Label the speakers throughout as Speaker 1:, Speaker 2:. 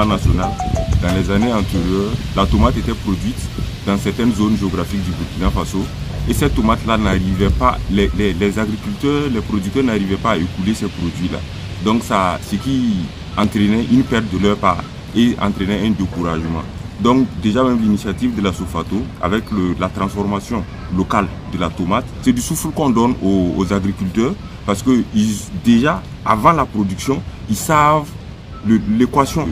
Speaker 1: plan national, dans les années antérieures, la tomate était produite dans certaines zones géographiques du Burkina Faso. Et cette tomate-là n'arrivait pas, les agriculteurs, les producteurs n'arrivaient pas à écouler ces produits-là. Donc ça, ce qui entraînait une perte de leur part et entraînait un découragement. Donc déjà même l'initiative de la Sofato avec la transformation locale de la tomate, c'est du souffle qu'on donne aux agriculteurs parce que déjà avant la production, ils savent l'équation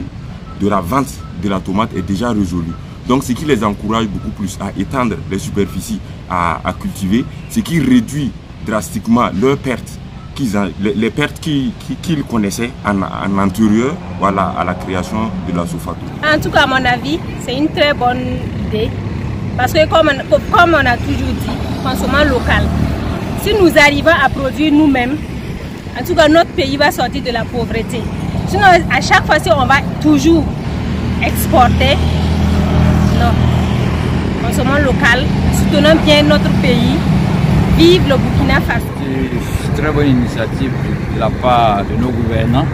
Speaker 1: de la vente de la tomate est déjà résolue. Donc ce qui les encourage beaucoup plus à étendre les superficies à cultiver, ce qui réduit drastiquement leurs pertes, les pertes qu'ils connaissaient en antérieur, voilà, à la création de la Sofato.
Speaker 2: En tout cas, à mon avis, c'est une très bonne idée. Parce que comme on a toujours dit, consommons local. Si nous arrivons à produire nous-mêmes, en tout cas notre pays va sortir de la pauvreté. Sinon, à chaque fois, si on va toujours exporter, non. Consommons local, soutenons bien notre pays. Vive le Burkina Faso.
Speaker 3: C'est une très bonne initiative de la part de nos gouvernants.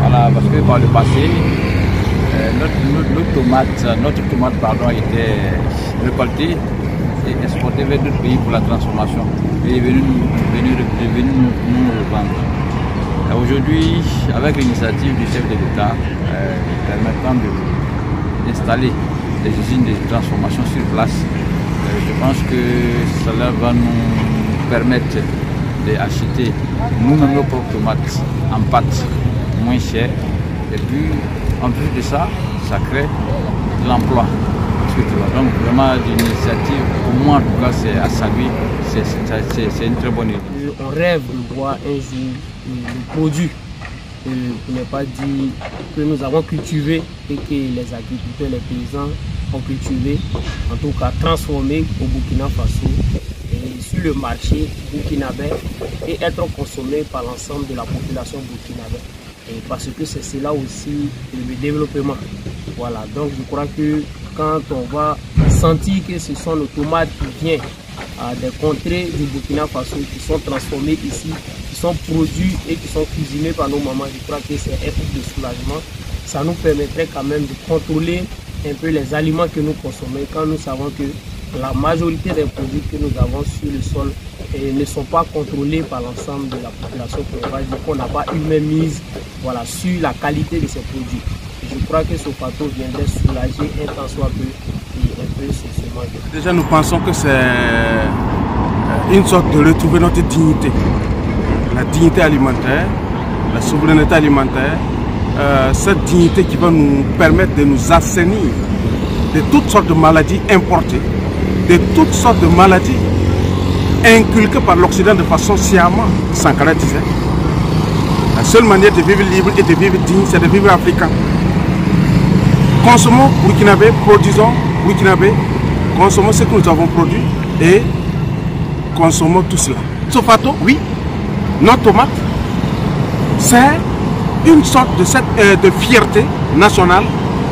Speaker 3: Voilà, parce que par le passé, notre tomate était récoltée et exportée vers d'autres pays pour la transformation. Et est venu nous revendre. Aujourd'hui, avec l'initiative du chef de l'État permettant d'installer des usines de transformation sur place, je pense que cela va nous permettre d'acheter nous-mêmes nos propres tomates en pâte moins chères. Et puis, en plus de ça, ça crée de l'emploi. Donc vraiment l'initiative, pour moi en tout cas, c'est à saluer, c'est une très bonne idée.
Speaker 4: On rêve de voir un jour le produit, pour ne pas dire que nous avons cultivé et que les agriculteurs, les paysans ont cultivé, en tout cas transformé au Burkina Faso et sur le marché burkinabé et être consommé par l'ensemble de la population burkinabé. Et parce que c'est cela aussi le développement. Voilà, donc je crois que quand on va sentir que ce sont nos tomates qui viennent des contrées du Burkina Faso, qui sont transformées ici, qui sont produits et qui sont cuisinés par nos mamans, je crois que c'est un peu de soulagement. Ça nous permettrait quand même de contrôler un peu les aliments que nous consommons quand nous savons que la majorité des produits que nous avons sur le sol ne sont pas contrôlés par l'ensemble de la population, qu'on n'a pas une même mise, voilà, sur la qualité de ces produits. Et je crois que ce Sofato viendrait soulager un tant soit peu et un peu ce manque.
Speaker 5: Déjà nous pensons que c'est une sorte de retrouver notre dignité. La dignité alimentaire, la souveraineté alimentaire, cette dignité qui va nous permettre de nous assainir de toutes sortes de maladies importées, de toutes sortes de maladies inculquées par l'Occident de façon sciemment. Sankara disait, la seule manière de vivre libre et de vivre digne, c'est de vivre africain. Consommons burkinabé, produisons burkinabé, consommons ce que nous avons produit et consommons tout cela. Sofato, oui, notre tomate, c'est une sorte de fierté nationale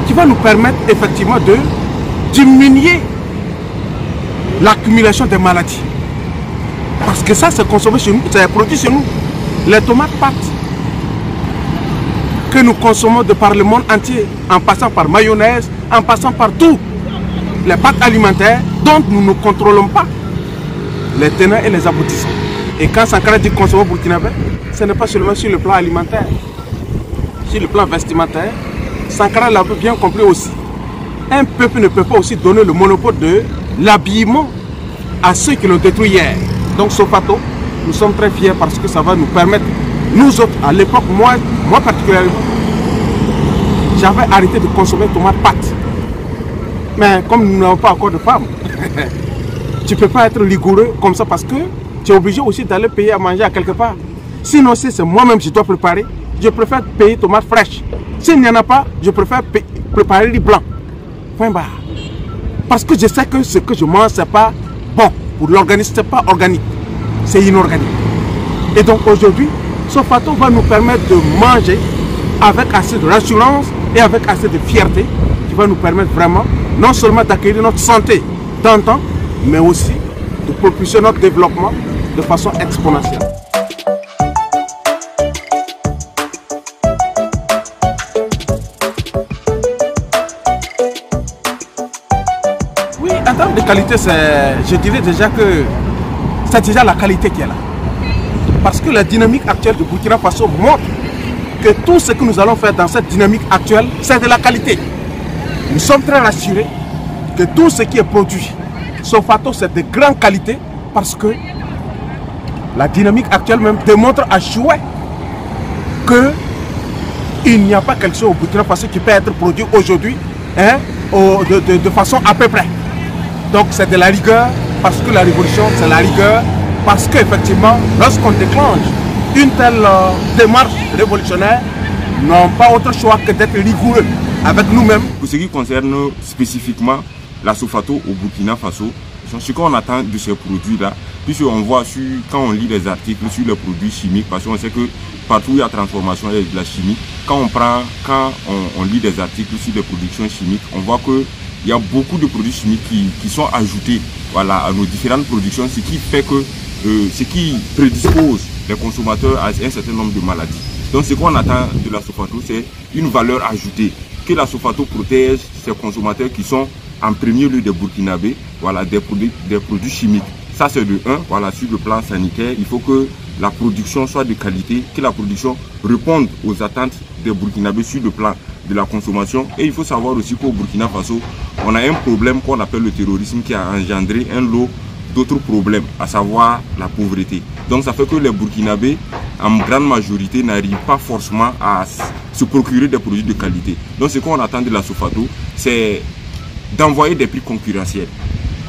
Speaker 5: qui va nous permettre effectivement de diminuer l'accumulation des maladies. Parce que ça, c'est consommé chez nous, c'est produit chez nous. Les tomates pâtes que nous consommons de par le monde entier, en passant par mayonnaise, en passant par tout, les pâtes alimentaires dont nous ne contrôlons pas les tenants et les aboutissants. Et quand Sankara dit consommer burkinabé, ce n'est pas seulement sur le plan alimentaire, sur le plan vestimentaire. Sankara l'a bien compris aussi. Un peuple ne peut pas aussi donner le monopole de l'habillement à ceux qui l'ont détruit hier. Donc Sofato, nous sommes très fiers parce que ça va nous permettre, nous autres, à l'époque, moi particulièrement, j'avais arrêté de consommer tomate pâte. Mais comme nous n'avons pas encore de femmes, tu ne peux pas être rigoureux comme ça parce que tu es obligé aussi d'aller payer à manger à quelque part. Sinon, si c'est moi-même qui dois préparer, je préfère payer tomates fraîches. S'il n'y en a pas, je préfère préparer du blanc. Point barre. Parce que je sais que ce que je mange, ce n'est pas bon pour l'organisme, ce n'est pas organique, c'est inorganique. Et donc aujourd'hui, Sofato va nous permettre de manger avec assez de rassurance et avec assez de fierté, qui va nous permettre vraiment non seulement d'acquérir notre santé d'antan, mais aussi de propulser notre développement de façon exponentielle. Oui, en termes de qualité, je dirais déjà que c'est déjà la qualité qui est là. Parce que la dynamique actuelle de Burkina Faso montre que tout ce que nous allons faire dans cette dynamique actuelle, c'est de la qualité. Nous sommes très rassurés que tout ce qui est produit, Sofato, c'est de grande qualité parce que la dynamique actuelle même démontre à jouer qu'il n'y a pas quelque chose au Burkina Faso qui peut être produit aujourd'hui de façon à peu près. Donc c'est de la rigueur, parce que la révolution c'est la rigueur, parce qu'effectivement lorsqu'on déclenche une telle démarche révolutionnaire, n'ont pas autre choix que d'être rigoureux avec nous-mêmes.
Speaker 1: Pour ce qui concerne spécifiquement la Sofato au Burkina Faso, ce qu'on attend de ces produits-là, puisqu'on voit quand on lit les articles sur les produits chimiques, parce qu'on sait que partout où il y a transformation, il y a de la chimie. Quand on lit des articles sur des productions chimiques, on voit qu'il y a beaucoup de produits chimiques qui sont ajoutés, voilà, à nos différentes productions, ce qui fait que ce qui prédispose les consommateurs à un certain nombre de maladies. Donc ce qu'on attend de la Sofato, c'est une valeur ajoutée, que la Sofato protège ces consommateurs qui sont en premier lieu des Burkinabés, voilà, des produits chimiques. Ça c'est de 1, voilà, sur le plan sanitaire, il faut que la production soit de qualité, que la production réponde aux attentes des Burkinabés sur le plan de la consommation. Et il faut savoir aussi qu'au Burkina Faso, on a un problème qu'on appelle le terrorisme qui a engendré un lot d'autres problèmes, à savoir la pauvreté. Donc ça fait que les Burkinabés, en grande majorité, n'arrivent pas forcément à se procurer des produits de qualité. Donc ce qu'on attend de la Sofato, c'est d'envoyer des prix concurrentiels.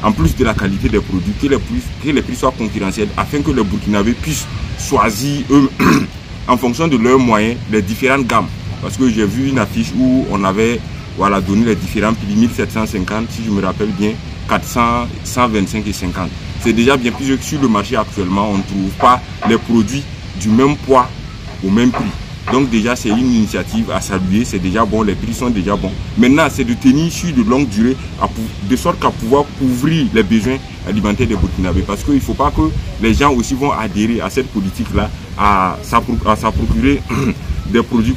Speaker 1: En plus de la qualité des produits, que les prix soient concurrentiels afin que les Burkinabés puissent choisir eux, en fonction de leurs moyens, les différentes gammes. Parce que j'ai vu une affiche où on avait donné les différents prix, 1750, si je me rappelle bien, 400, 125 et 50. C'est déjà bien plus que sur le marché actuellement, on ne trouve pas les produits du même poids au même prix. Donc déjà c'est une initiative à saluer, c'est déjà bon, les prix sont déjà bons. Maintenant c'est de tenir sur de longue durée, de sorte qu'à pouvoir couvrir les besoins alimentaires des Burkinabés. Parce qu'il ne faut pas que les gens aussi vont adhérer à cette politique-là, à s'en procurer des produits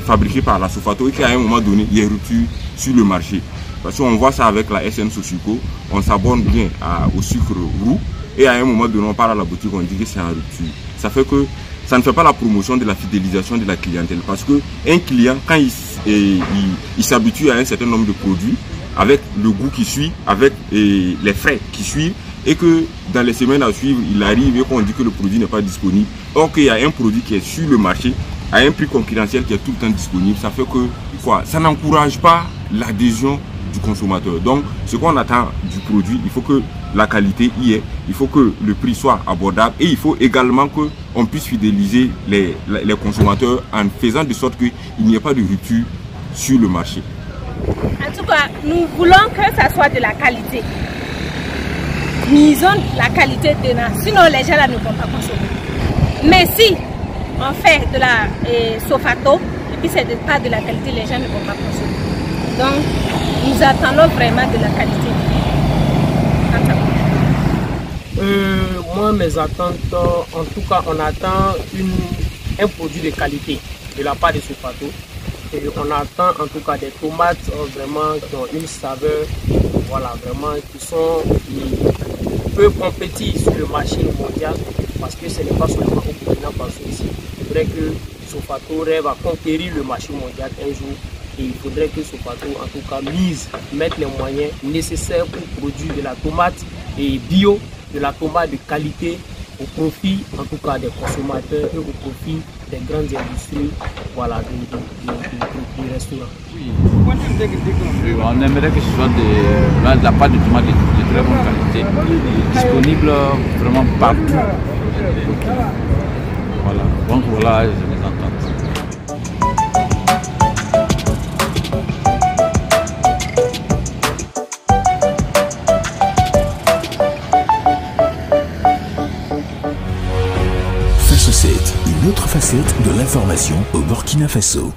Speaker 1: fabriqués par la Sofato et qu'à un moment donné, il y a rupture sur le marché. Parce qu'on voit ça avec la SN Sosuco, on s'abonne bien au sucre roux et à un moment donné, on part à la boutique, on dit que c'est en rupture. Ça fait que ça ne fait pas la promotion de la fidélisation de la clientèle. Parce qu'un client, quand il s'habitue à un certain nombre de produits, avec le goût qui suit, avec les frais qui suivent, et que dans les semaines à suivre, il arrive et qu'on dit que le produit n'est pas disponible, or qu'il y a un produit qui est sur le marché, à un prix concurrentiel qui est tout le temps disponible, ça fait que ça n'encourage pas l'adhésion du consommateur. Donc ce qu'on attend du produit, il faut que la qualité y est, il faut que le prix soit abordable et il faut également qu'on puisse fidéliser les consommateurs en faisant de sorte qu'il n'y ait pas de rupture sur le marché.
Speaker 2: En tout cas, nous voulons que ça soit de la qualité. Misons la qualité dedans, sinon les gens là ne vont pas consommer. Mais si on fait de la Sofato et puis c'est pas de la qualité, les gens ne vont pas consommer. Donc nous attendons vraiment de la qualité.
Speaker 4: Moi, mes attentes, en tout cas, on attend un produit de qualité de la part de Sofato. Et on attend en tout cas des tomates vraiment qui ont une saveur, voilà, vraiment qui peuvent compétir sur le marché mondial, parce que ce n'est pas seulement au Burkina Faso ici. Il faudrait que Sofato rêve à conquérir le marché mondial un jour. Et il faudrait que Sofato, en tout cas, mette les moyens nécessaires pour produire de la tomate et bio, de la tomate de qualité, au profit, en tout cas, des consommateurs et au profit des grandes industries, voilà, du restaurant.
Speaker 3: Oui. On aimerait que ce soit de la pâte de tomate de très bonne qualité, disponible vraiment partout. Voilà, donc voilà les ententes.
Speaker 6: Une autre facette de l'information au Burkina Faso.